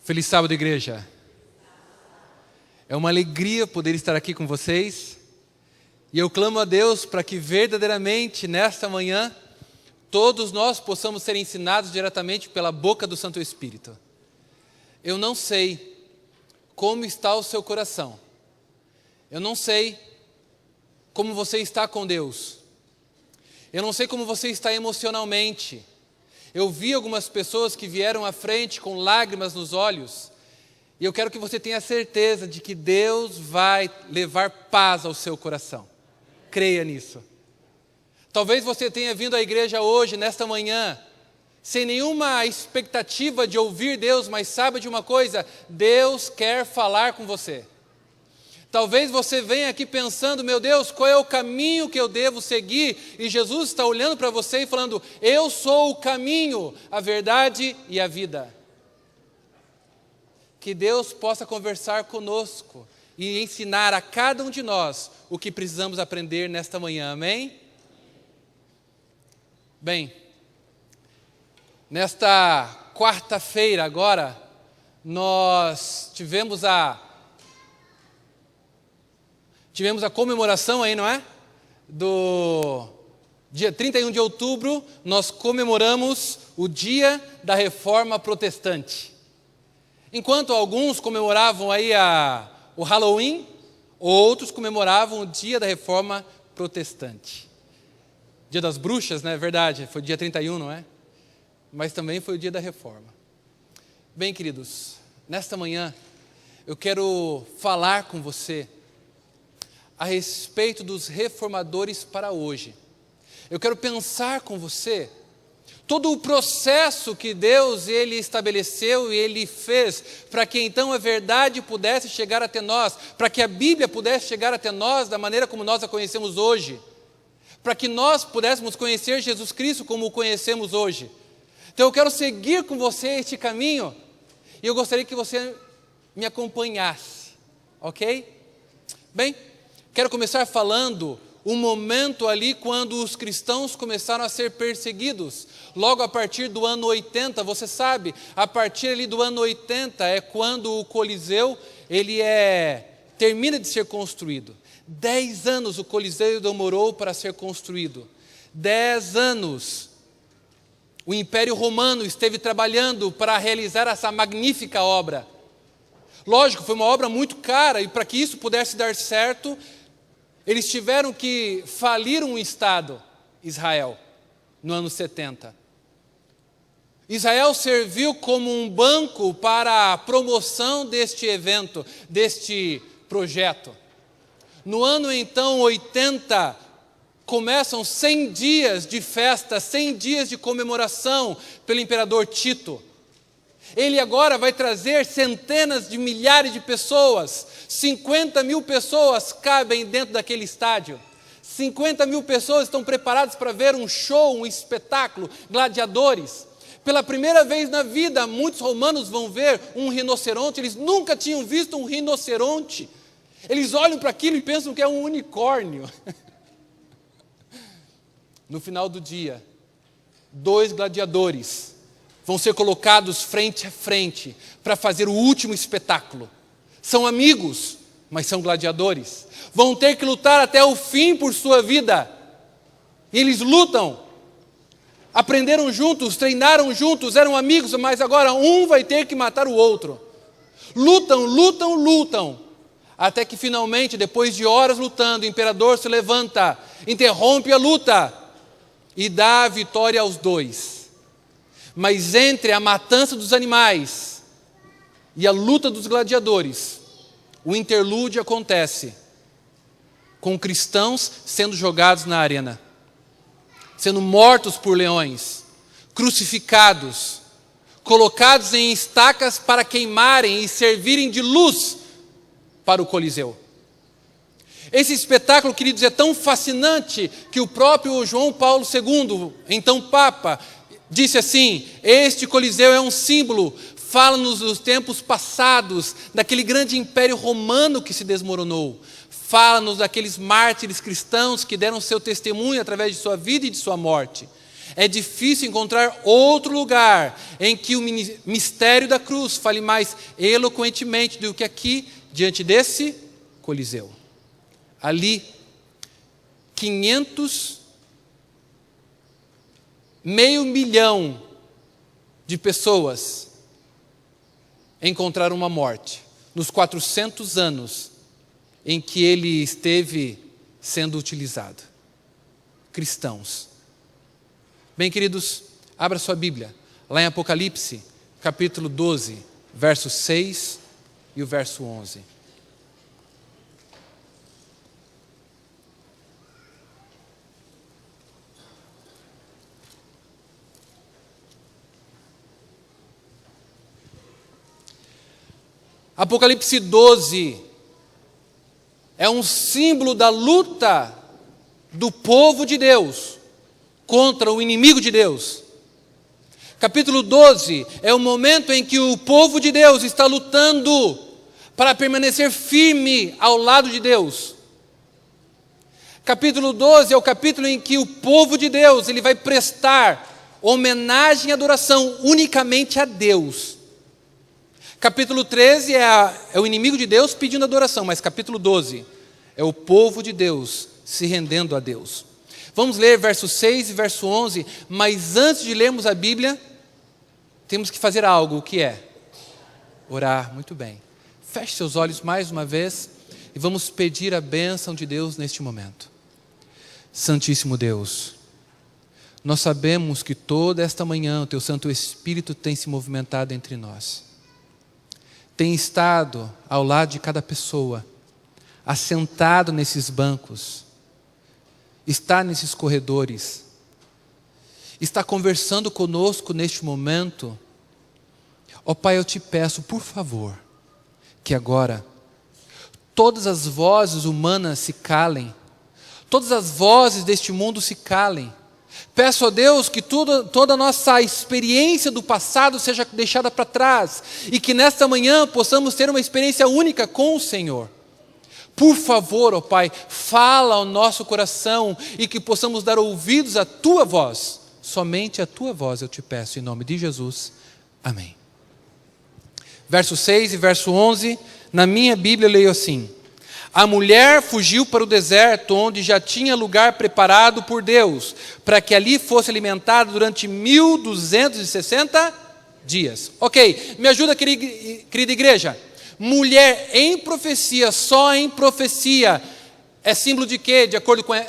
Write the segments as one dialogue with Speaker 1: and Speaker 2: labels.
Speaker 1: Feliz sábado, igreja. É uma alegria poder estar aqui com vocês. E eu clamo a Deus para que verdadeiramente nesta manhã todos nós possamos ser ensinados diretamente pela boca do Santo Espírito. Eu não sei como está o seu coração. Eu não sei como você está com Deus. Eu não sei como você está emocionalmente. Eu vi algumas pessoas que vieram à frente com lágrimas nos olhos. E eu quero que você tenha certeza de que Deus vai levar paz ao seu coração. Creia nisso. Talvez você tenha vindo à igreja hoje, nesta manhã, sem nenhuma expectativa de ouvir Deus, mas saiba de uma coisa, Deus quer falar com você. Talvez você venha aqui pensando, meu Deus, qual é o caminho que eu devo seguir? E Jesus está olhando para você e falando, eu sou o caminho, a verdade e a vida. Que Deus possa conversar conosco e ensinar a cada um de nós o que precisamos aprender nesta manhã, amém? Bem, nesta quarta-feira agora, nós tivemos a comemoração aí, não é? Do dia 31 de outubro, nós comemoramos o dia da Reforma Protestante. Enquanto alguns comemoravam aí o Halloween, outros comemoravam o dia da Reforma Protestante. Dia das Bruxas, não é verdade? Foi dia 31, não é? Mas também foi o dia da Reforma. Bem, queridos, nesta manhã eu quero falar com você a respeito dos reformadores para hoje. Eu quero pensar com você todo o processo que Deus ele estabeleceu e Ele fez para que então a verdade pudesse chegar até nós, para que a Bíblia pudesse chegar até nós da maneira como nós a conhecemos hoje, para que nós pudéssemos conhecer Jesus Cristo como o conhecemos hoje. Então eu quero seguir com você este caminho e eu gostaria que você me acompanhasse, ok? Bem, quero começar falando um momento ali quando os cristãos começaram a ser perseguidos. Logo a partir do ano 80, você sabe, a partir ali do ano 80 é quando o Coliseu termina de ser construído. 10 anos o Coliseu demorou para ser construído. 10 anos o Império Romano esteve trabalhando para realizar essa magnífica obra. Lógico, foi uma obra muito cara e para que isso pudesse dar certo, eles tiveram que falir um Estado, Israel, no ano 70. Israel serviu como um banco para a promoção deste evento, deste projeto. No ano então 80, começam 100 dias de festa, 100 dias de comemoração pelo imperador Tito. Ele agora vai trazer centenas de milhares de pessoas, 50 mil pessoas cabem dentro daquele estádio. 50 mil pessoas estão preparadas para ver um show, um espetáculo, gladiadores. Pela primeira vez na vida, muitos romanos vão ver um rinoceronte, eles nunca tinham visto um rinoceronte. Eles olham para aquilo e pensam que é um unicórnio. No final do dia, 2 gladiadores vão ser colocados frente a frente para fazer o último espetáculo. São amigos, mas são gladiadores. Vão ter que lutar até o fim por sua vida. E eles lutam. Aprenderam juntos, treinaram juntos, eram amigos, mas agora um vai ter que matar o outro. Lutam, lutam, lutam. Até que finalmente, depois de horas lutando, o imperador se levanta, interrompe a luta e dá a vitória aos dois. Mas entre a matança dos animais e a luta dos gladiadores, o interlúdio acontece com cristãos sendo jogados na arena, sendo mortos por leões, crucificados, colocados em estacas para queimarem e servirem de luz para o Coliseu. Esse espetáculo, queridos, é tão fascinante que o próprio João Paulo II, então Papa, disse assim, este Coliseu é um símbolo, fala-nos dos tempos passados, daquele grande império romano que se desmoronou, fala-nos daqueles mártires cristãos que deram seu testemunho através de sua vida e de sua morte. É difícil encontrar outro lugar em que o mistério da cruz fale mais eloquentemente do que aqui, diante desse Coliseu. Ali, 500.000.000 de pessoas encontraram uma morte nos 400 anos em que ele esteve sendo utilizado. Cristãos. Bem, queridos, abra sua Bíblia, lá em Apocalipse, capítulo 12, verso 6 e o verso 11. Apocalipse 12 é um símbolo da luta do povo de Deus contra o inimigo de Deus. Capítulo 12 é o momento em que o povo de Deus está lutando para permanecer firme ao lado de Deus. Capítulo 12 é o capítulo em que o povo de Deus ele vai prestar homenagem e adoração unicamente a Deus. Capítulo 13 é o inimigo de Deus pedindo adoração, mas capítulo 12 é o povo de Deus se rendendo a Deus. Vamos ler verso 6 e verso 11, mas antes de lermos a Bíblia, temos que fazer algo, o que é? Orar, muito bem. Feche seus olhos mais uma vez e vamos pedir a bênção de Deus neste momento. Santíssimo Deus, nós sabemos que toda esta manhã o Teu Santo Espírito tem se movimentado entre nós. Tem estado ao lado de cada pessoa, assentado nesses bancos, está nesses corredores, está conversando conosco neste momento. Ó Pai, eu te peço, por favor, que agora todas as vozes humanas se calem, todas as vozes deste mundo se calem. Peço a Deus que toda a nossa experiência do passado seja deixada para trás e que nesta manhã possamos ter uma experiência única com o Senhor. Por favor, ó Pai, fala ao nosso coração e que possamos dar ouvidos à Tua voz. Somente a Tua voz eu te peço, em nome de Jesus. Amém. Verso 6 e verso 11, na minha Bíblia eu leio assim: a mulher fugiu para o deserto, onde já tinha lugar preparado por Deus, para que ali fosse alimentada durante 1260 dias. Ok, me ajuda, querida igreja. Mulher em profecia, só em profecia, é símbolo de quê? De acordo com a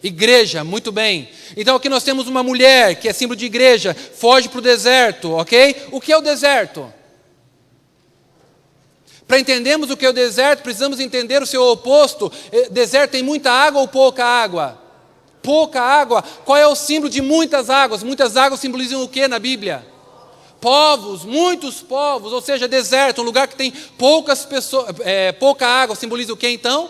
Speaker 1: igreja, muito bem. Então aqui nós temos uma mulher que é símbolo de igreja, foge para o deserto, ok? O que é o deserto? Para entendermos o que é o deserto, precisamos entender o seu oposto. Deserto tem muita água ou pouca água? Pouca água. Qual é o símbolo de muitas águas? Muitas águas simbolizam o que na Bíblia? Povos, muitos povos, ou seja, deserto, um lugar que tem poucas pessoas, pouca água, simboliza o que então?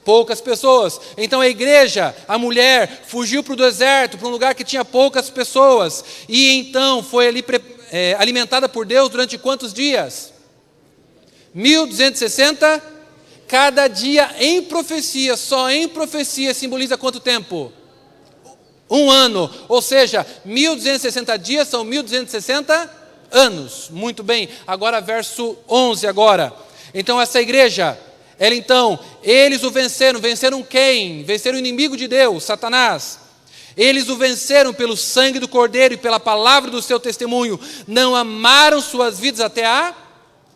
Speaker 1: Poucas pessoas. Então a igreja, a mulher, fugiu para o deserto, para um lugar que tinha poucas pessoas, e então foi ali alimentada por Deus durante quantos dias? 1260, cada dia em profecia, só em profecia simboliza quanto tempo? Um ano, ou seja, 1260 dias são 1260 anos. Muito bem, agora verso 11 agora. Então essa igreja, eles o venceram. Venceram quem? Venceram o inimigo de Deus, Satanás. Eles o venceram pelo sangue do Cordeiro e pela palavra do seu testemunho. Não amaram suas vidas até a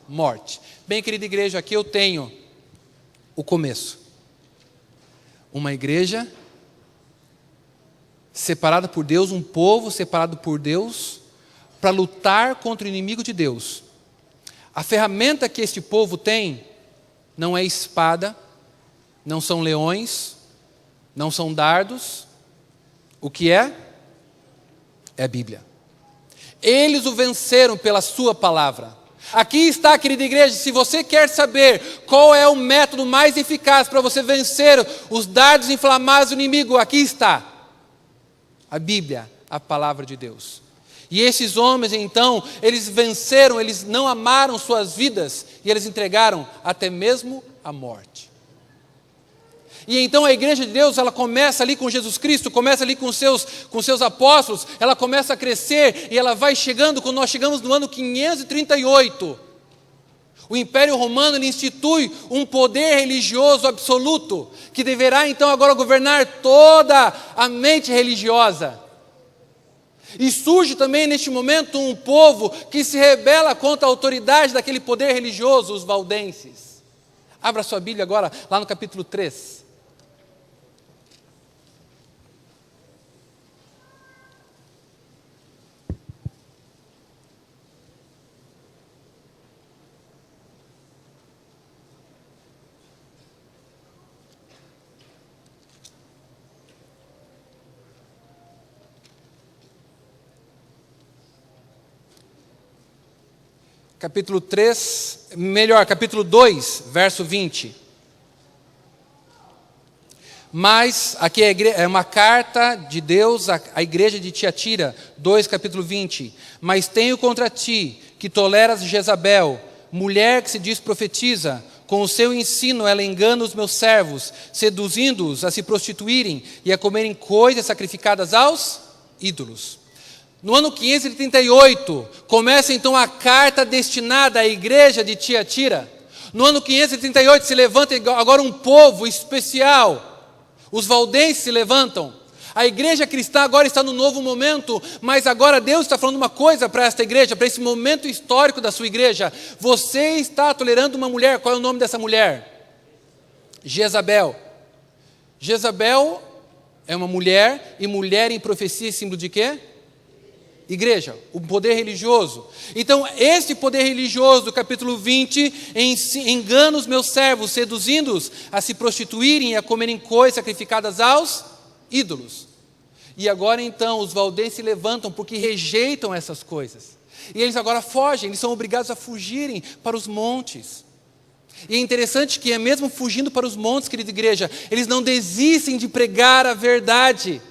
Speaker 1: morte. Bem, querida igreja, aqui eu tenho o começo. Uma igreja separada por Deus, um povo separado por Deus, para lutar contra o inimigo de Deus. A ferramenta que este povo tem não é espada, não são leões, não são dardos. O que é? É a Bíblia. Eles o venceram pela sua palavra. Aqui está, querida igreja, se você quer saber qual é o método mais eficaz para você vencer os dardos inflamados do inimigo, aqui está. A Bíblia, a palavra de Deus. E esses homens, então, eles venceram, eles não amaram suas vidas e eles entregaram até mesmo a morte. E então a igreja de Deus, ela começa ali com Jesus Cristo, começa ali com seus apóstolos, ela começa a crescer e ela vai chegando, quando nós chegamos no ano 538, o Império Romano ele institui um poder religioso absoluto, que deverá então agora governar toda a mente religiosa. E surge também neste momento um povo que se rebela contra a autoridade daquele poder religioso, os valdenses. Abra sua Bíblia agora, lá no capítulo 3. Capítulo 3, capítulo 2, verso 20. Mas, aqui é uma carta de Deus à igreja de Tiatira, 2, capítulo 20. Mas tenho contra ti, que toleras Jezabel, mulher que se diz profetiza, com o seu ensino ela engana os meus servos, seduzindo-os a se prostituírem e a comerem coisas sacrificadas aos ídolos. No ano 538, começa então a carta destinada à igreja de Tiatira. No ano 538 se levanta agora um povo especial. Os valdenses se levantam. A igreja cristã agora está no novo momento, mas agora Deus está falando uma coisa para esta igreja, para esse momento histórico da sua igreja. Você está tolerando uma mulher, qual é o nome dessa mulher? Jezabel. Jezabel é uma mulher, e mulher em profecia é símbolo de quê? Igreja, o poder religioso. Então, este poder religioso do capítulo 20 engana os meus servos, seduzindo-os a se prostituírem e a comerem coisas sacrificadas aos ídolos. E agora então os valdenses se levantam porque rejeitam essas coisas. E eles agora fogem, eles são obrigados a fugirem para os montes. E é interessante que mesmo fugindo para os montes, querida igreja, eles não desistem de pregar a verdade.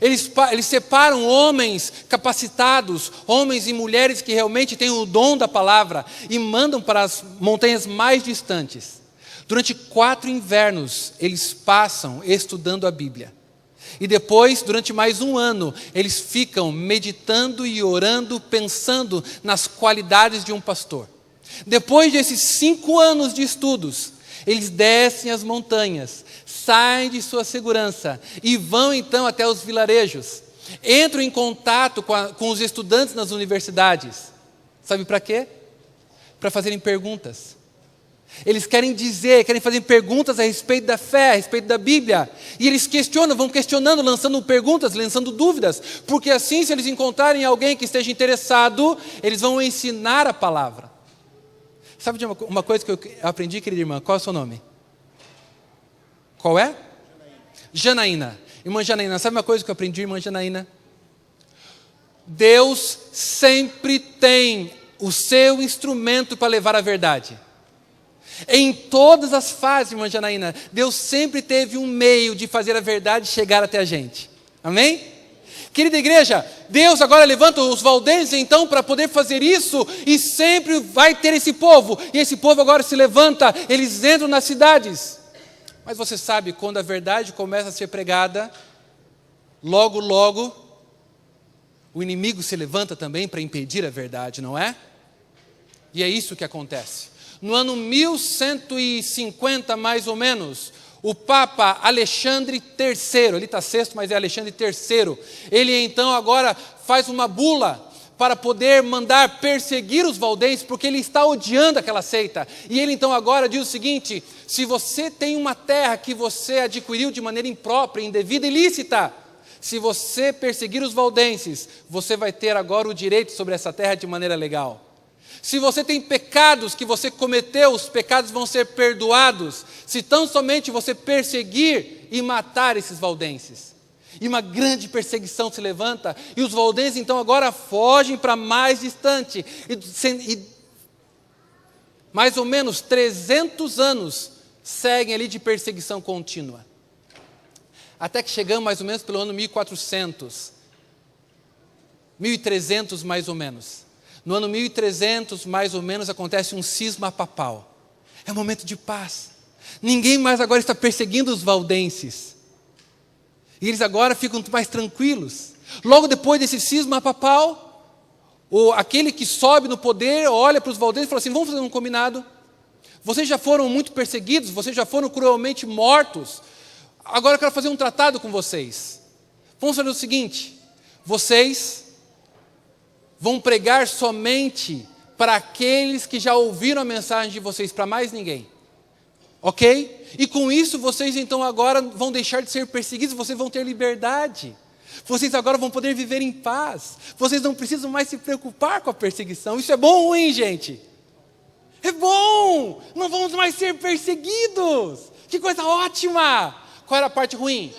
Speaker 1: Eles separam homens capacitados, homens e mulheres que realmente têm o dom da palavra, e mandam para as montanhas mais distantes. Durante 4 invernos, eles passam estudando a Bíblia. E depois, durante mais 1 ano, eles ficam meditando e orando, pensando nas qualidades de um pastor. Depois desses 5 anos de estudos, eles descem as montanhas, saem de sua segurança e vão então até os vilarejos. Entram em contato com os estudantes nas universidades. Sabe para quê? Para fazerem perguntas. Eles querem fazer perguntas a respeito da fé, a respeito da Bíblia. E eles vão questionando, lançando perguntas, lançando dúvidas. Porque assim, se eles encontrarem alguém que esteja interessado, eles vão ensinar a palavra. Sabe de uma coisa que eu aprendi, querida irmã? Qual é o seu nome? Qual é? Janaína. Irmã Janaína, sabe uma coisa que eu aprendi, irmã Janaína? Deus sempre tem o seu instrumento para levar a verdade. Em todas as fases, irmã Janaína, Deus sempre teve um meio de fazer a verdade chegar até a gente. Amém? Querida igreja, Deus agora levanta os valdenses então para poder fazer isso, e sempre vai ter esse povo, e esse povo agora se levanta, eles entram nas cidades. Mas você sabe, quando a verdade começa a ser pregada, logo, logo, o inimigo se levanta também para impedir a verdade, não é? E é isso que acontece. No ano 1150, mais ou menos, o Papa Alexandre III, ele está sexto, mas é Alexandre III, ele então agora faz uma bula para poder mandar perseguir os valdenses, porque ele está odiando aquela seita. E ele então agora diz o seguinte: se você tem uma terra que você adquiriu de maneira imprópria, indevida, ilícita, se você perseguir os valdenses, você vai ter agora o direito sobre essa terra de maneira legal. Se você tem pecados que você cometeu, os pecados vão ser perdoados, se tão somente você perseguir e matar esses valdenses. E uma grande perseguição se levanta, e os valdenses então agora fogem para mais distante, e mais ou menos 300 anos seguem ali de perseguição contínua. Até que chegamos mais ou menos pelo ano 1400, 1300 mais ou menos. No ano 1300, mais ou menos, acontece um cisma papal. É um momento de paz. Ninguém mais agora está perseguindo os valdenses. E eles agora ficam mais tranquilos. Logo depois desse cisma papal, aquele que sobe no poder olha para os valdenses e fala assim: vamos fazer um combinado. Vocês já foram muito perseguidos, vocês já foram cruelmente mortos. Agora eu quero fazer um tratado com vocês. Vamos fazer o seguinte: vocês vão pregar somente para aqueles que já ouviram a mensagem de vocês, para mais ninguém. Ok? E com isso vocês então agora vão deixar de ser perseguidos, vocês vão ter liberdade. Vocês agora vão poder viver em paz. Vocês não precisam mais se preocupar com a perseguição. Isso é bom ou ruim, gente? É bom! Não vamos mais ser perseguidos! Que coisa ótima! Qual era a parte ruim?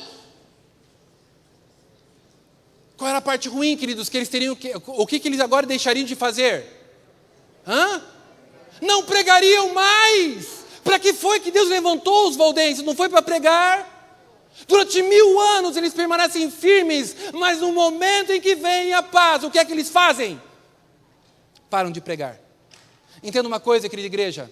Speaker 1: Qual era a parte ruim, queridos? Que eles teriam o que eles agora deixariam de fazer? Não pregariam mais! Para que foi que Deus levantou os valdenses? Não foi para pregar? Durante 1000 anos eles permanecem firmes, mas no momento em que vem a paz, o que é que eles fazem? Param de pregar. Entenda uma coisa, querida igreja: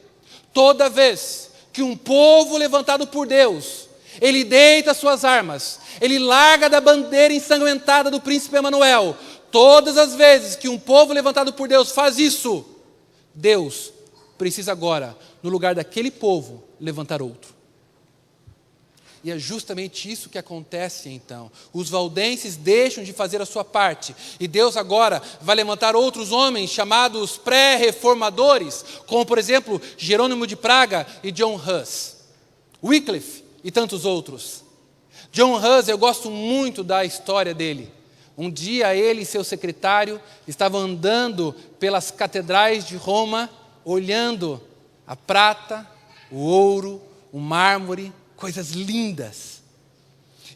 Speaker 1: toda vez que um povo levantado por Deus, ele deita suas armas, ele larga da bandeira ensanguentada do príncipe Emanuel, todas as vezes que um povo levantado por Deus faz isso, Deus precisa agora, no lugar daquele povo, levantar outro. E é justamente isso que acontece então. Os valdenses deixam de fazer a sua parte, e Deus agora vai levantar outros homens chamados pré-reformadores, como por exemplo Jerônimo de Praga e John Huss, Wycliffe e tantos outros. John Huss, eu gosto muito da história dele. Um dia ele e seu secretário estavam andando pelas catedrais de Roma, olhando a prata, o ouro, o mármore, coisas lindas.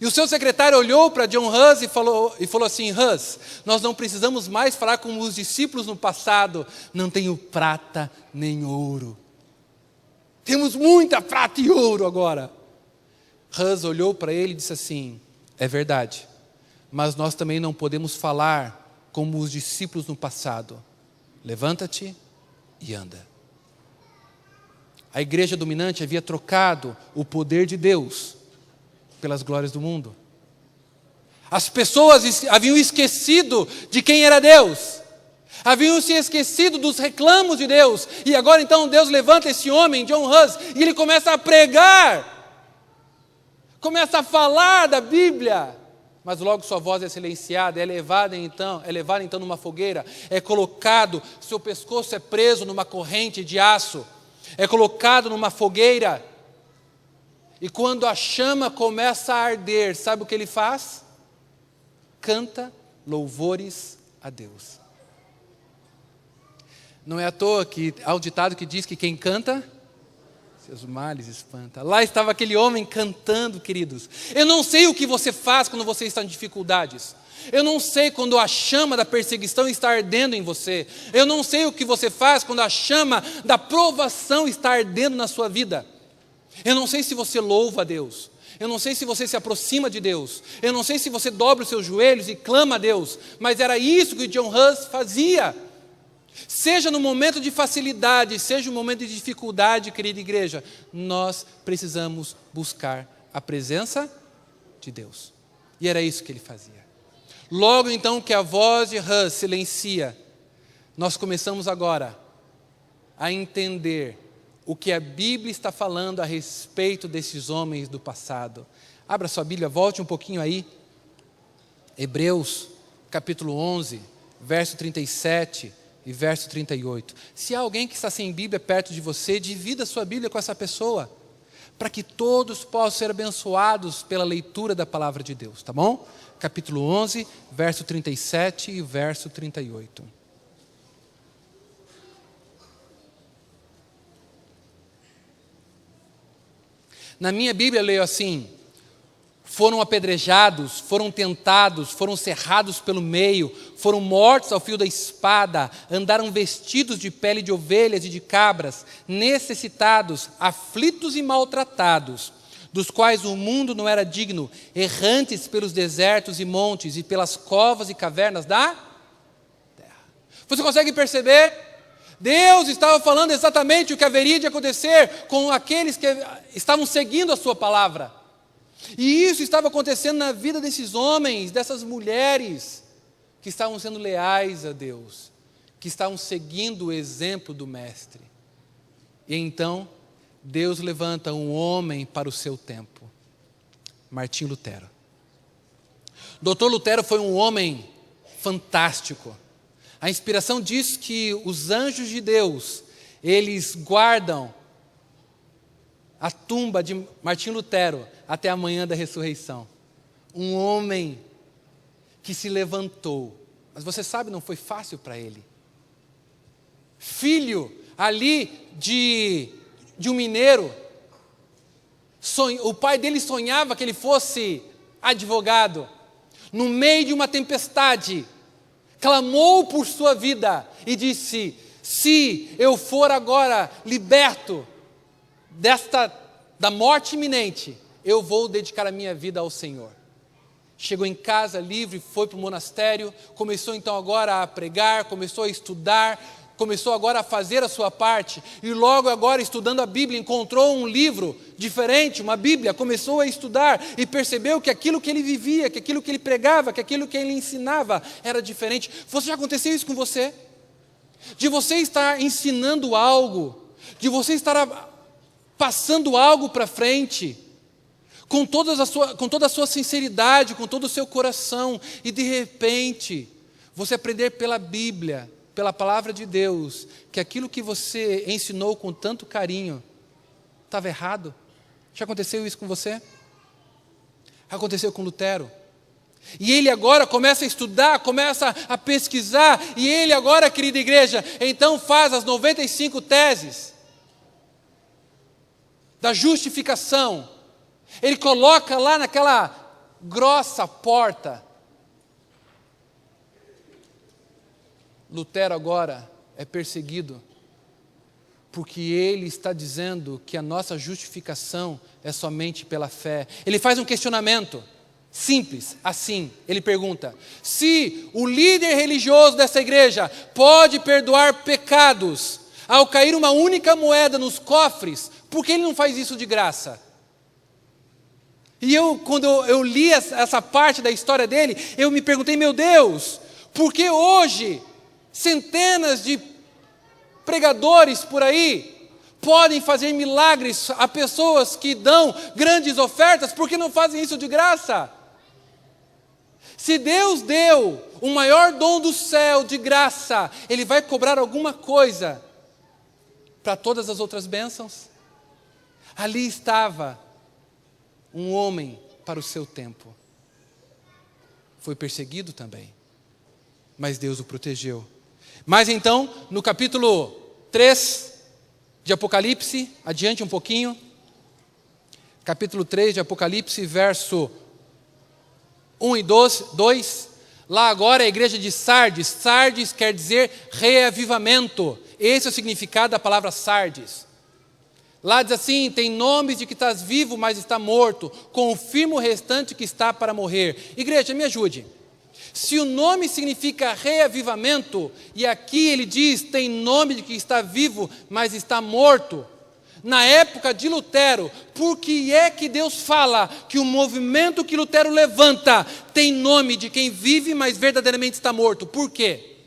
Speaker 1: E o seu secretário olhou para John Huss e falou assim: Huss, nós não precisamos mais falar como os discípulos no passado, não tenho prata nem ouro. Temos muita prata e ouro agora. Huss olhou para ele e disse assim: é verdade, mas nós também não podemos falar como os discípulos no passado. Levanta-te e anda. A igreja dominante havia trocado o poder de Deus pelas glórias do mundo. As pessoas haviam esquecido de quem era Deus. Haviam se esquecido dos reclamos de Deus. E agora então Deus levanta esse homem, John Huss, e ele começa a pregar. Começa a falar da Bíblia. Mas logo sua voz é silenciada, é levada então numa fogueira, é colocado, seu pescoço é preso numa corrente de aço, é colocado numa fogueira, e quando a chama começa a arder, sabe o que ele faz? Canta louvores a Deus. Não é à toa que há um ditado que diz que quem canta, seus males espanta. Lá estava aquele homem cantando, queridos. Eu não sei o que você faz quando você está em dificuldades. Eu não sei quando a chama da perseguição está ardendo em você. Eu não sei o que você faz quando a chama da provação está ardendo na sua vida. Eu não sei se você louva a Deus. Eu não sei se você se aproxima de Deus. Eu não sei se você dobra os seus joelhos e clama a Deus. Mas era isso que John Huss fazia. Seja no momento de facilidade, seja no momento de dificuldade, querida igreja, nós precisamos buscar a presença de Deus. E era isso que ele fazia. Logo então que a voz de Huss silencia, nós começamos agora a entender o que a Bíblia está falando a respeito desses homens do passado. Abra sua Bíblia, volte um pouquinho aí. Hebreus, capítulo 11, verso 37 e verso 38. Se há alguém que está sem Bíblia perto de você, divida a sua Bíblia com essa pessoa, para que todos possam ser abençoados pela leitura da palavra de Deus, tá bom? Capítulo 11, verso 37 e verso 38. Na minha Bíblia eu leio assim: foram apedrejados, foram tentados, foram cerrados pelo meio, foram mortos ao fio da espada, andaram vestidos de pele de ovelhas e de cabras, necessitados, aflitos e maltratados, dos quais o mundo não era digno, errantes pelos desertos e montes e pelas covas e cavernas da terra. Você consegue perceber? Deus estava falando exatamente o que haveria de acontecer com aqueles que estavam seguindo a sua palavra. E isso estava acontecendo na vida desses homens, dessas mulheres, que estavam sendo leais a Deus, que estavam seguindo o exemplo do Mestre. E então, Deus levanta um homem para o seu tempo, Martim Lutero. Dr. Lutero foi um homem fantástico. A inspiração diz que os anjos de Deus, eles guardam a tumba de Martim Lutero até a manhã da ressurreição. Um homem que se levantou, mas você sabe, não foi fácil para ele. Filho ali de um mineiro, o pai dele sonhava que ele fosse advogado. No meio de uma tempestade, clamou por sua vida e disse: se eu for agora liberto da morte iminente, eu vou dedicar a minha vida ao Senhor. Chegou em casa livre, foi para o monastério, começou então agora a pregar, começou a estudar, começou agora a fazer a sua parte, e logo agora estudando a Bíblia, encontrou um livro diferente, uma Bíblia, começou a estudar e percebeu que aquilo que ele vivia, que aquilo que ele pregava, que aquilo que ele ensinava era diferente. Já aconteceu isso com você? De você estar ensinando algo, de você estar passando algo para frente, com toda a sua sinceridade, com todo o seu coração, e de repente, você aprender pela Bíblia, pela palavra de Deus, que aquilo que você ensinou com tanto carinho estava errado. Já aconteceu isso com você? Aconteceu com Lutero. E ele agora começa a estudar, começa a pesquisar, e ele agora, querida igreja, então faz as 95 teses da justificação. Ele coloca lá naquela grossa porta. Lutero agora é perseguido, porque ele está dizendo que a nossa justificação é somente pela fé. Ele faz um questionamento simples, assim, ele pergunta: se o líder religioso dessa igreja pode perdoar pecados ao cair uma única moeda nos cofres, por que ele não faz isso de graça? E quando eu li essa parte da história dele, eu me perguntei: meu Deus, por que hoje centenas de pregadores por aí podem fazer milagres a pessoas que dão grandes ofertas? Por que não fazem isso de graça? Se Deus deu o maior dom do céu de graça, Ele vai cobrar alguma coisa para todas as outras bênçãos? Ali estava um homem para o seu tempo. Foi perseguido também, mas Deus o protegeu. Mas então, no capítulo 3 de Apocalipse, adiante um pouquinho, capítulo 3 de Apocalipse, verso 1 e 2, lá agora é a igreja de Sardes. Sardes quer dizer reavivamento. Esse é o significado da palavra Sardes. Lá diz assim: tem nomes de que estás vivo, mas está morto, confirma o restante que está para morrer. Igreja, me ajude. Se o nome significa reavivamento, e aqui ele diz, tem nome de que está vivo, mas está morto, na época de Lutero, por que é que Deus fala que o movimento que Lutero levanta tem nome de quem vive, mas verdadeiramente está morto? Por quê?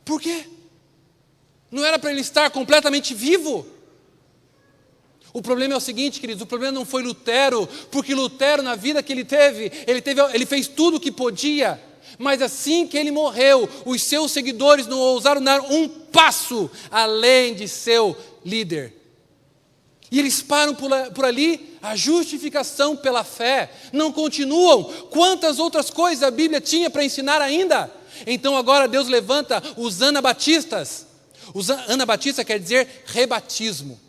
Speaker 1: Por quê? Não era para ele estar completamente vivo? O problema é o seguinte, queridos, o problema não foi Lutero, porque Lutero, na vida que ele fez tudo o que podia, mas assim que ele morreu, os seus seguidores não ousaram dar um passo além de seu líder. E eles param por ali, a justificação pela fé, não continuam. Quantas outras coisas a Bíblia tinha para ensinar ainda? Então agora Deus levanta os anabatistas. Os anabatista quer dizer rebatismo.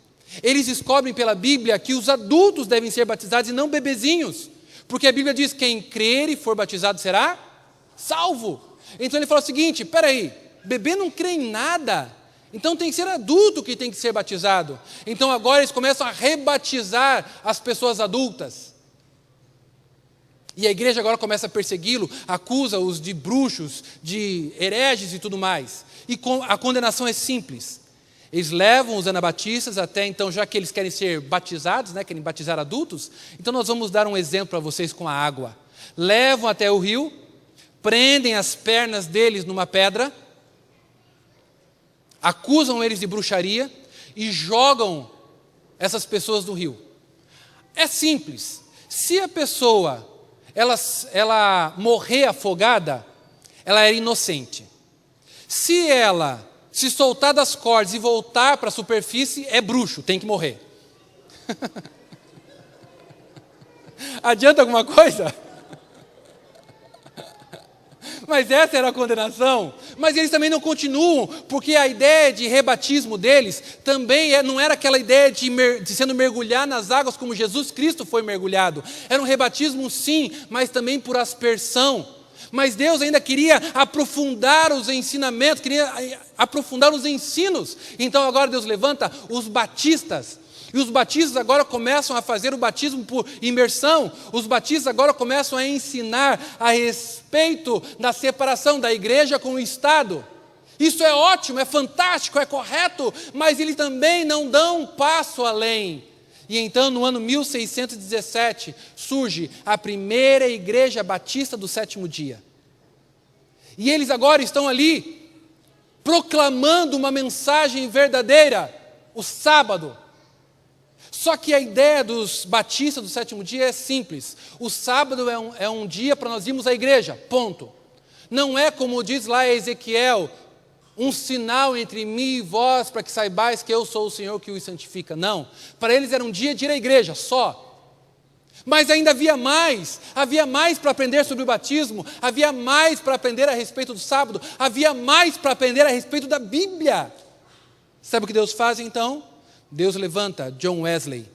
Speaker 1: Eles descobrem pela Bíblia que os adultos devem ser batizados e não bebezinhos, porque a Bíblia diz: quem crer e for batizado será salvo. Então ele fala o seguinte: espera aí, bebê não crê em nada, então tem que ser adulto que tem que ser batizado. Então agora eles começam a rebatizar as pessoas adultas. E a igreja agora começa a persegui-lo, acusa-os de bruxos, de hereges e tudo mais. E a condenação é simples. Eles levam os anabatistas até então, já que eles querem ser batizados, querem batizar adultos, então nós vamos dar um exemplo para vocês com a água. Levam até o rio, prendem as pernas deles numa pedra, acusam eles de bruxaria e jogam essas pessoas no rio. É simples. Se a pessoa ela morrer afogada, ela era inocente. Se ela se soltar das cordas e voltar para a superfície, é bruxo, tem que morrer. Adianta alguma coisa? Mas essa era a condenação. Mas eles também não continuam, porque a ideia de rebatismo deles também não era aquela ideia de sendo mergulhar nas águas como Jesus Cristo foi mergulhado. Era um rebatismo sim, mas também por aspersão. Mas Deus ainda queria aprofundar os ensinamentos, queria aprofundar os ensinos. Então agora Deus levanta os batistas. E os batistas agora começam a fazer o batismo por imersão. Os batistas agora começam a ensinar a respeito da separação da igreja com o Estado. Isso é ótimo, é fantástico, é correto, mas eles também não dão um passo além. E então, no ano 1617, surge a primeira igreja batista do sétimo dia. E eles agora estão ali, proclamando uma mensagem verdadeira, o sábado. Só que a ideia dos batistas do sétimo dia é simples. O sábado é um dia para nós irmos à igreja, ponto. Não é como diz lá Ezequiel, um sinal entre mim e vós, para que saibais que eu sou o Senhor que os santifica. Não, para eles era um dia de ir à igreja, só. Mas ainda havia mais para aprender sobre o batismo, havia mais para aprender a respeito do sábado, havia mais para aprender a respeito da Bíblia. Sabe o que Deus faz então? Deus levanta John Wesley,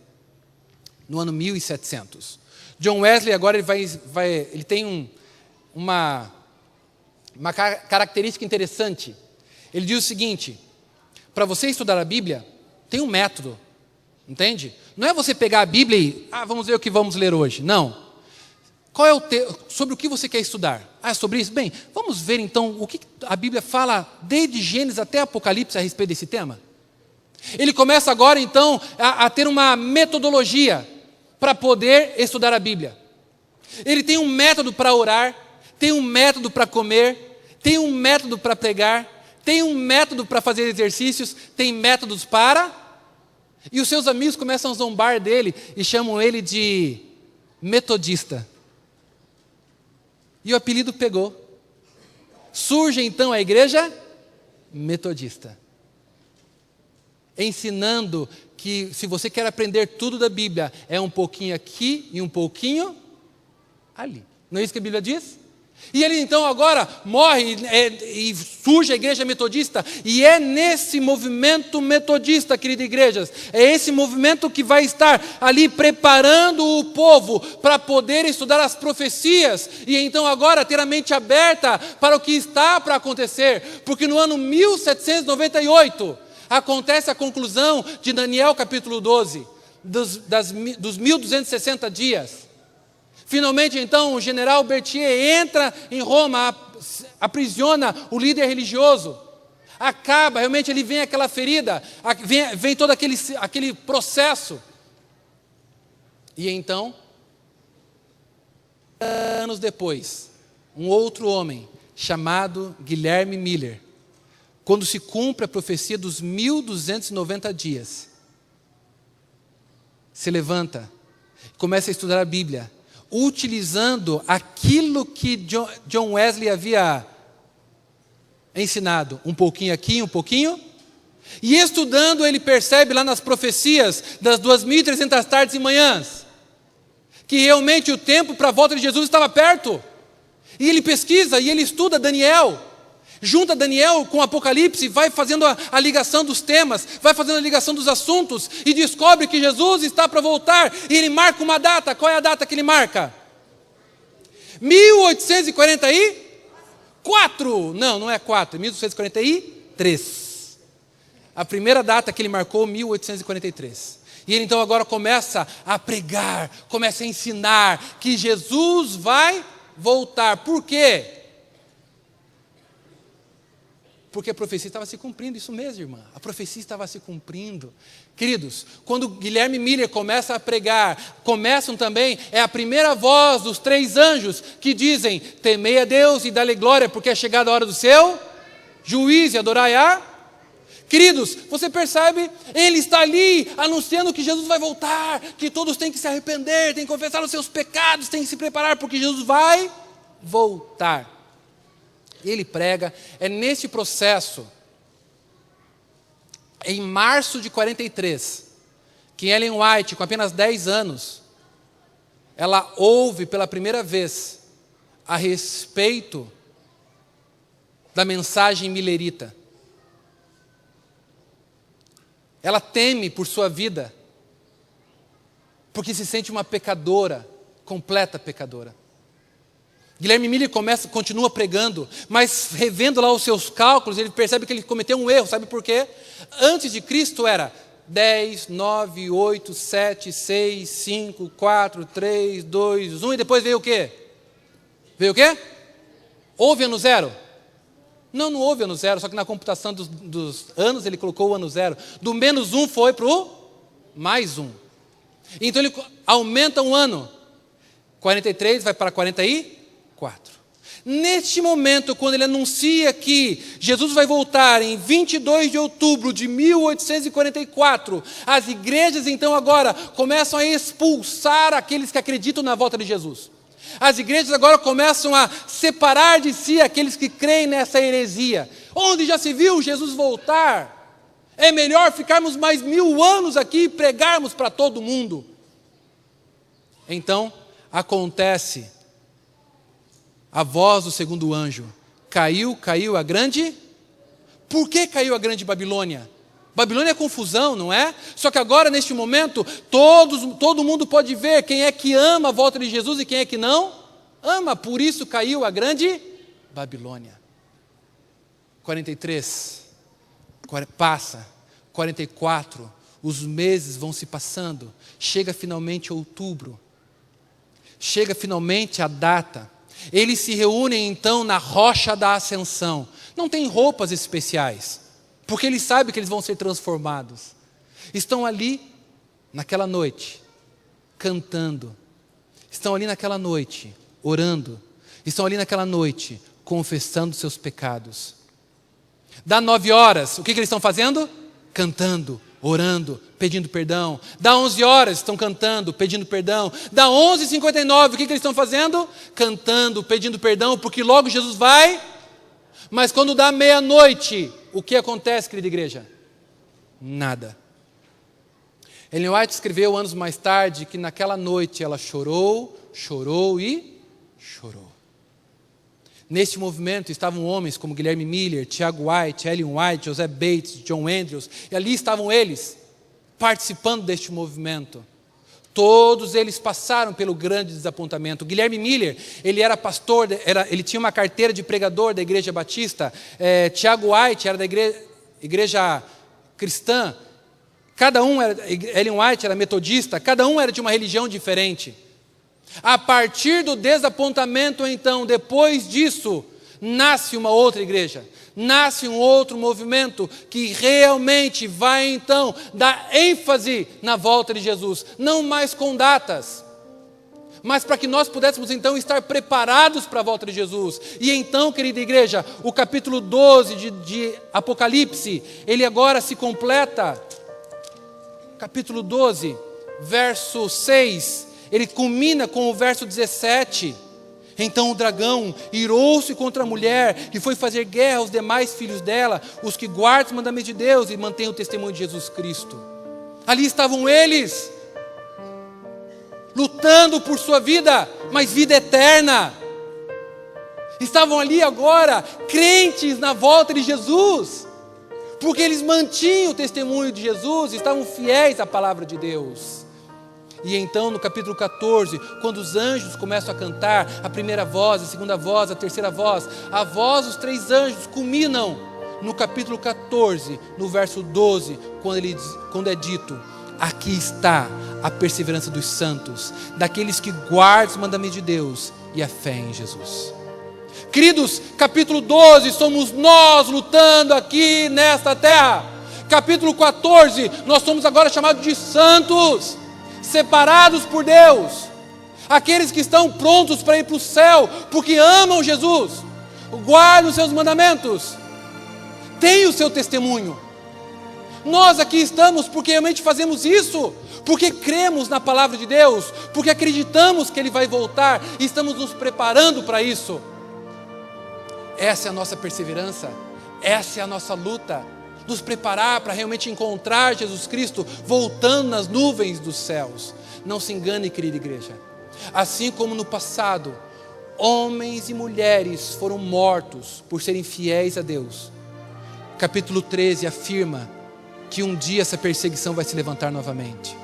Speaker 1: no ano 1700. John Wesley agora ele tem uma característica interessante. Ele diz o seguinte: para você estudar a Bíblia, tem um método, entende? Não é você pegar a Bíblia e, vamos ver o que vamos ler hoje. Não. Qual é sobre o que você quer estudar? Sobre isso? Bem, vamos ver então o que a Bíblia fala desde Gênesis até Apocalipse a respeito desse tema. Ele começa agora então a ter uma metodologia para poder estudar a Bíblia. Ele tem um método para orar, tem um método para comer, tem um método para pregar, tem um método para fazer exercícios, tem métodos para... E os seus amigos começam a zombar dele e chamam ele de metodista. E o apelido pegou. Surge então a igreja metodista, ensinando que se você quer aprender tudo da Bíblia, é um pouquinho aqui e um pouquinho ali. Não é isso que a Bíblia diz? E ele então agora morre e surge a igreja metodista, e é nesse movimento metodista, querida igreja, é esse movimento que vai estar ali preparando o povo para poder estudar as profecias, e então agora ter a mente aberta para o que está para acontecer, porque no ano 1798, acontece a conclusão de Daniel capítulo 12, dos 1260 dias. Finalmente, então, o general Berthier entra em Roma, aprisiona o líder religioso, acaba, realmente ele vem aquela ferida, vem todo aquele processo. E então, anos depois, um outro homem, chamado Guilherme Miller, quando se cumpre a profecia dos 1290 dias, se levanta, começa a estudar a Bíblia, utilizando aquilo que John Wesley havia ensinado, um pouquinho aqui, um pouquinho, e estudando ele percebe lá nas profecias das 2.300 tardes e manhãs, que realmente o tempo para a volta de Jesus estava perto, e ele pesquisa e ele estuda Daniel, junta Daniel com Apocalipse, vai fazendo a ligação dos temas, vai fazendo a ligação dos assuntos, e descobre que Jesus está para voltar, e ele marca uma data. Qual é a data que ele marca? 1844. Não é 4, é 1843. A primeira data que ele marcou, 1843. E ele então agora começa a pregar, começa a ensinar que Jesus vai voltar. Por quê? Porque a profecia estava se cumprindo, isso mesmo, irmã. A profecia estava se cumprindo. Queridos, quando Guilherme Miller começa a pregar, começam também, é a primeira voz dos 3 anjos que dizem: temei a Deus e dá-lhe glória, porque é chegada a hora do seu juízo e adorai a... Queridos, você percebe? Ele está ali anunciando que Jesus vai voltar, que todos têm que se arrepender, têm que confessar os seus pecados, têm que se preparar, porque Jesus vai voltar. Ele prega, é nesse processo, em março de 43, que Ellen White, com apenas 10 anos, ela ouve pela primeira vez a respeito da mensagem millerita. Ela teme por sua vida, porque se sente uma pecadora, completa pecadora. Guilherme Miller continua pregando, mas revendo lá os seus cálculos, ele percebe que ele cometeu um erro, sabe por quê? Antes de Cristo era 10, 9, 8, 7, 6, 5, 4, 3, 2, 1, e depois veio o quê? Veio o quê? Houve ano zero? Não houve ano zero, só que na computação dos anos ele colocou o ano zero. Do menos 1 foi para o mais 1. Então ele aumenta um ano. 43 vai para 44. Neste momento, quando ele anuncia que Jesus vai voltar em 22 de outubro de 1844, as igrejas então agora começam a expulsar aqueles que acreditam na volta de Jesus. As igrejas agora começam a separar de si aqueles que creem nessa heresia. Onde já se viu Jesus voltar? É melhor ficarmos mais 1000 anos aqui e pregarmos para todo mundo. Então, acontece a voz do segundo anjo. Caiu a grande... Por que caiu a grande Babilônia? Babilônia é confusão, não é? Só que agora, neste momento, todo mundo pode ver quem é que ama a volta de Jesus e quem é que não ama. Por isso caiu a grande Babilônia. 43, passa. 44, os meses vão se passando. Chega finalmente outubro. Chega finalmente a data. Eles se reúnem então na rocha da ascensão. Não tem roupas especiais, porque eles sabem que eles vão ser transformados. Estão ali, naquela noite, cantando. Estão ali naquela noite, orando. Estão ali naquela noite, confessando seus pecados. Dá 9 horas, o que eles estão fazendo? Cantando, orando, pedindo perdão. Dá 11 horas, estão cantando, pedindo perdão. Dá 11h59, o que eles estão fazendo? Cantando, pedindo perdão, porque logo Jesus vai. Mas quando dá meia-noite, o que acontece, querida igreja? Nada. Ellen White escreveu anos mais tarde que naquela noite ela chorou e chorou. Neste movimento estavam homens como Guilherme Miller, Tiago White, Ellen White, José Bates, John Andrews, e ali estavam eles, participando deste movimento. Todos eles passaram pelo grande desapontamento. Guilherme Miller, ele era pastor, ele tinha uma carteira de pregador da Igreja Batista. Tiago White era da igreja cristã. Ellen White era metodista, cada um era de uma religião diferente. A partir do desapontamento, então, depois disso, nasce uma outra igreja, nasce um outro movimento que realmente vai, então, dar ênfase na volta de Jesus, não mais com datas, mas para que nós pudéssemos, então, estar preparados para a volta de Jesus. E então, querida igreja, o capítulo 12 de Apocalipse, ele agora se completa, capítulo 12, verso 6, ele culmina com o verso 17. Então o dragão irou-se contra a mulher e foi fazer guerra aos demais filhos dela, os que guardam os mandamentos de Deus e mantêm o testemunho de Jesus Cristo. Ali estavam eles, lutando por sua vida, mas vida eterna. Estavam ali agora, crentes na volta de Jesus, porque eles mantinham o testemunho de Jesus, estavam fiéis à palavra de Deus. E então no capítulo 14, quando os anjos começam a cantar, a primeira voz, a segunda voz, a terceira voz, a voz dos 3 anjos culminam no capítulo 14, no verso 12, quando é dito: Aqui está a perseverança dos santos, daqueles que guardam os mandamentos de Deus e a fé em Jesus. Queridos, capítulo 12, somos nós lutando aqui nesta terra. Capítulo 14, nós somos agora chamados de santos, separados por Deus, aqueles que estão prontos para ir para o céu, porque amam Jesus, guardam os seus mandamentos, têm o seu testemunho. Nós aqui estamos porque realmente fazemos isso, porque cremos na palavra de Deus, porque acreditamos que Ele vai voltar e estamos nos preparando para isso. Essa é a nossa perseverança, essa é a nossa luta, nos preparar para realmente encontrar Jesus Cristo voltando nas nuvens dos céus. Não se engane, querida igreja, assim como no passado, homens e mulheres foram mortos por serem fiéis a Deus. Capítulo 13 afirma que um dia essa perseguição vai se levantar novamente.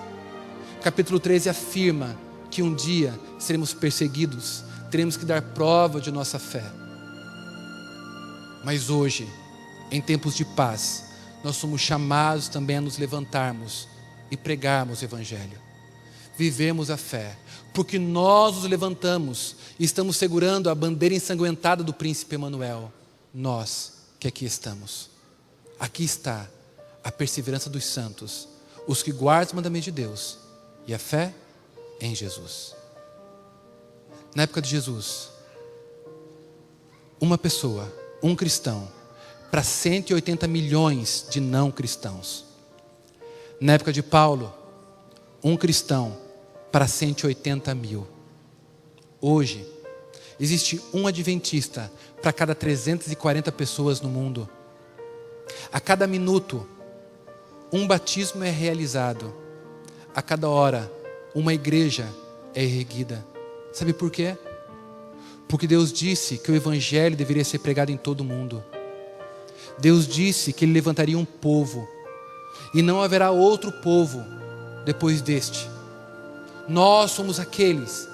Speaker 1: Capítulo 13 afirma que um dia seremos perseguidos, teremos que dar prova de nossa fé. Mas hoje, em tempos de paz, nós somos chamados também a nos levantarmos e pregarmos o Evangelho. Vivemos a fé, porque nós nos levantamos e estamos segurando a bandeira ensanguentada do príncipe Emanuel. Nós que aqui estamos. Aqui está a perseverança dos santos, os que guardam os mandamentos de Deus e a fé em Jesus. Na época de Jesus, uma pessoa, um cristão, para 180 milhões de não cristãos. Na época de Paulo, um cristão para 180 mil. Hoje, existe um adventista para cada 340 pessoas no mundo. A cada minuto, um batismo é realizado. A cada hora, uma igreja é erguida. Sabe por quê? Porque Deus disse que o Evangelho deveria ser pregado em todo o mundo. Deus disse que Ele levantaria um povo, e não haverá outro povo depois deste. Nós somos aqueles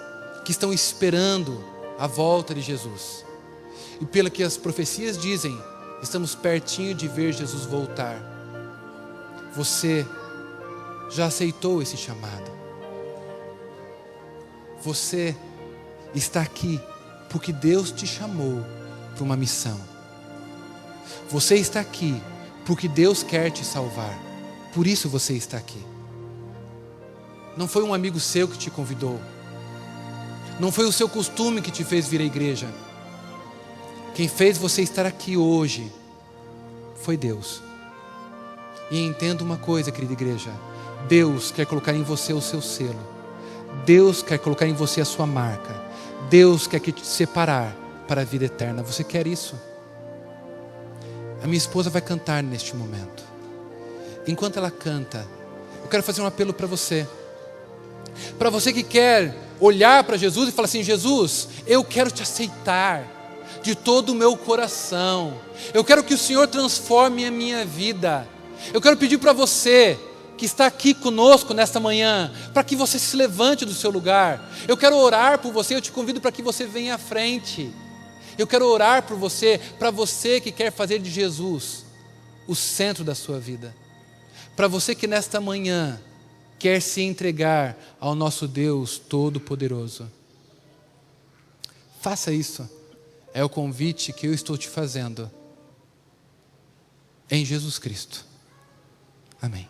Speaker 1: que estão esperando a volta de Jesus. E pelo que as profecias dizem, estamos pertinho de ver Jesus voltar. Você já aceitou esse chamado? Você está aqui porque Deus te chamou para uma missão. Você está aqui porque Deus quer te salvar. Por isso você está aqui. Não foi um amigo seu que te convidou. Não foi o seu costume que te fez vir à igreja. Quem fez você estar aqui hoje foi Deus. E entenda uma coisa, querida igreja: Deus quer colocar em você o seu selo. Deus quer colocar em você a sua marca. Deus quer te separar para a vida eterna. Você quer isso? A minha esposa vai cantar neste momento. Enquanto ela canta, eu quero fazer um apelo para você. Para você que quer olhar para Jesus e falar assim: Jesus, eu quero te aceitar de todo o meu coração. Eu quero que o Senhor transforme a minha vida. Eu quero pedir para você que está aqui conosco nesta manhã, para que você se levante do seu lugar. Eu quero orar por você, eu te convido para que você venha à frente. Eu quero orar por você, para você que quer fazer de Jesus o centro da sua vida. Para você que nesta manhã quer se entregar ao nosso Deus Todo-Poderoso. Faça isso. É o convite que eu estou te fazendo. Em Jesus Cristo. Amém.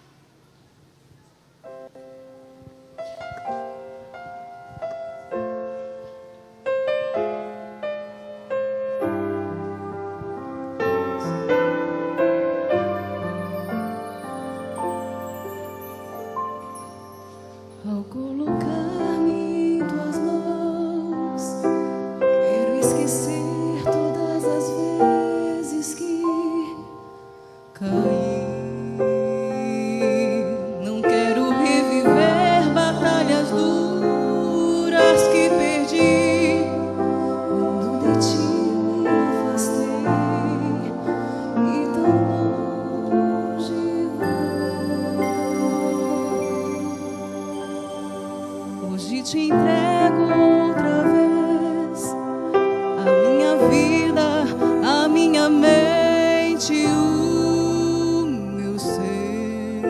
Speaker 2: Ao colocar-me em tuas mãos, quero esquecer todas as vezes que caí. Não quero reviver batalhas duras que perdi quando de ti me afastei e tão longe vou. Hoje te entrego outra vez a minha vida, a minha mente, o meu ser,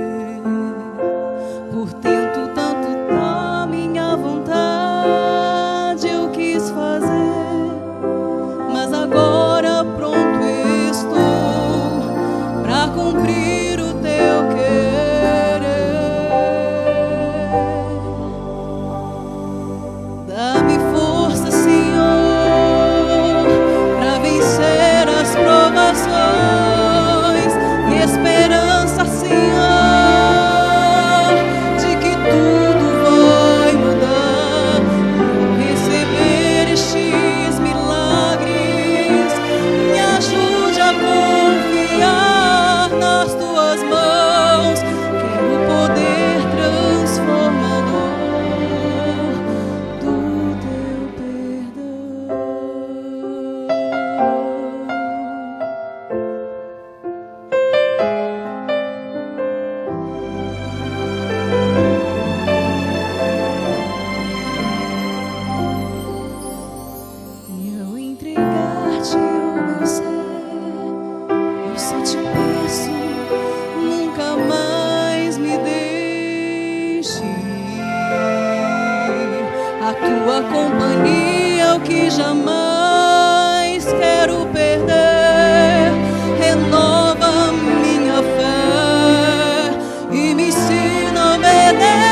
Speaker 2: tua companhia é o que jamais quero perder. Renova minha fé e me ensina a obedecer.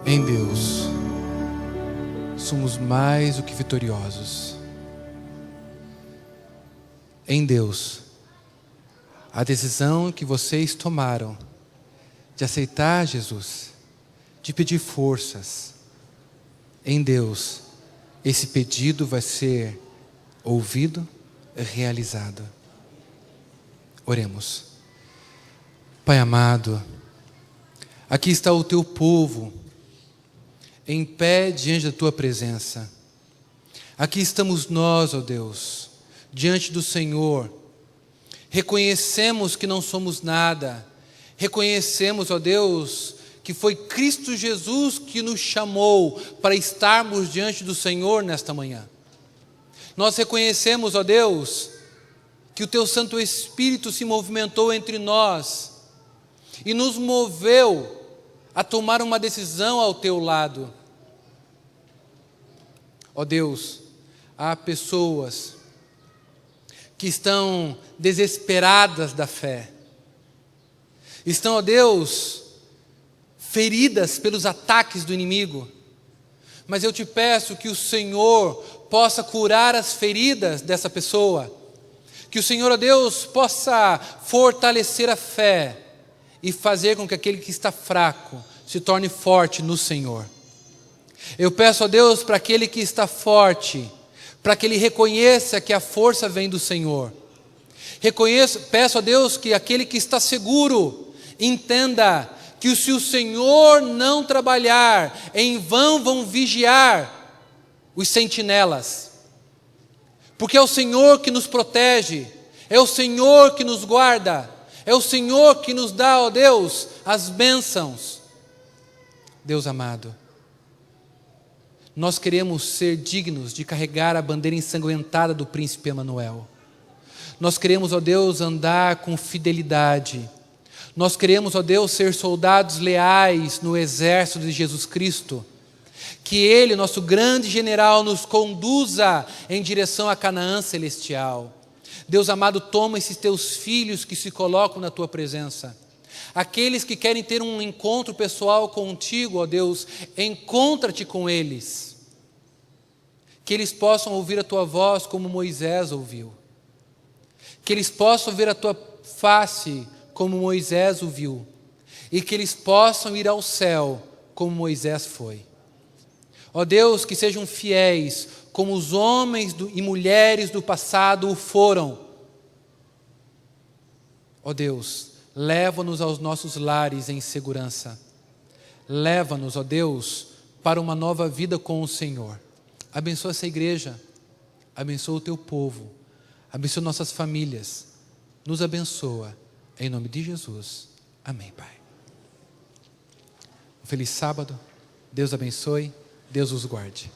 Speaker 1: Em Deus, somos mais do que vitoriosos. Em Deus, a decisão que vocês tomaram de aceitar Jesus, de pedir forças, em Deus, esse pedido vai ser ouvido e realizado. Oremos. Pai amado, aqui está o teu povo, em pé diante da tua presença. Aqui estamos nós, ó Deus, diante do Senhor. Reconhecemos que não somos nada. Reconhecemos, ó Deus, que foi Cristo Jesus que nos chamou para estarmos diante do Senhor nesta manhã. Nós reconhecemos, ó Deus, que o teu Santo Espírito se movimentou entre nós e nos moveu a tomar uma decisão ao teu lado. Ó Deus, há pessoas que estão desesperadas da fé. Estão, ó Deus, feridas pelos ataques do inimigo. Mas eu te peço que o Senhor possa curar as feridas dessa pessoa. Que o Senhor, ó Deus, possa fortalecer a fé e fazer com que aquele que está fraco se torne forte no Senhor. Eu peço a Deus para aquele que está forte, para que ele reconheça que a força vem do Senhor. Peço a Deus que aquele que está seguro entenda que se o Senhor não trabalhar, em vão vão vigiar os sentinelas. Porque é o Senhor que nos protege, é o Senhor que nos guarda, é o Senhor que nos dá, ó Deus, as bênçãos. Deus amado, nós queremos ser dignos de carregar a bandeira ensanguentada do príncipe Emanuel. Nós queremos, ó Deus, andar com fidelidade. Nós queremos, ó Deus, ser soldados leais no exército de Jesus Cristo. Que Ele, nosso grande general, nos conduza em direção a Canaã celestial. Deus amado, toma esses teus filhos que se colocam na tua presença. Aqueles que querem ter um encontro pessoal contigo, ó Deus, encontra-te com eles. Que eles possam ouvir a tua voz como Moisés ouviu. Que eles possam ver a tua face como Moisés o viu, e que eles possam ir ao céu como Moisés foi. Ó Deus, que sejam fiéis como os homens e mulheres do passado o foram. Ó Deus, leva-nos aos nossos lares em segurança. Leva-nos, ó Deus, para uma nova vida com o Senhor. Abençoa essa igreja, abençoa o teu povo, abençoa nossas famílias, nos abençoa, em nome de Jesus. Amém, Pai. Um feliz sábado, Deus abençoe, Deus os guarde.